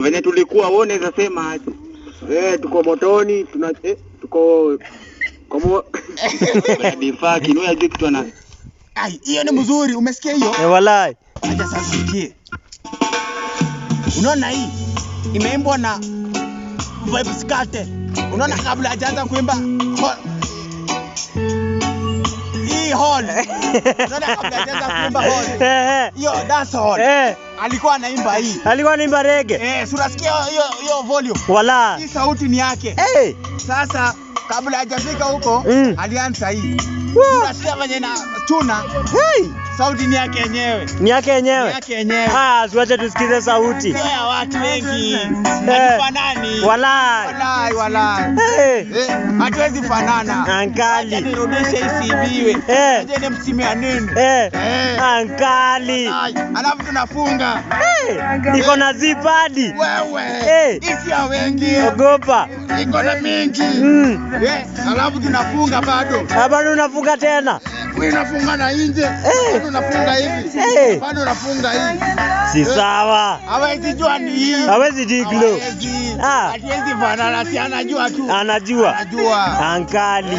Venye tulikuwa wewe unaweza sema aje? Tuko motoni, tuko kama difaki, ni wewe kitu ana. Ai, hiyo ni mzuri, umesikia hiyo? Wallahi. Acha sasa sikie. Unaona hii? Imeimbwa na Vybz Kartel. Unaona kabla hajaanza kuimba hii hall. Unaona kabla hajaanza kuimba hall. Hiyo dance hall. Alikuwa anaimba hii. Alikuwa anaimba reggae. Si unasikia hiyo volume? Wallahi. Hii sauti ni yake. Sasa kabla hajafika huko alianza hii. Unasikia venye na tuna. Sauti ni yake yenyewe. Ni yake yenyewe. Ni yake yenyewe. Tuache tusikize sauti. Sio ya watu wengi. Hatufanani. Wallahi. Wallahi. Hatuwezi fanana. Ankali. Acha nirudishe isibiwe. Acha ni msimu ya nini? Ankali. Alafu tunafunga. Iko na zipadi. Wewe. Isi ya wengi. Ogopa. Iko na mingi. Alafu tunafunga bado. Bado unafunga tena. Wewe unafunga na nje. Bado unafunga hivi. Bado unafunga hivi. Si sawa. Hawezi jua ni hii. Hawezi diglo. Hatuwezi fanana, si anajua tu. Anajua. Anajua. Ankali.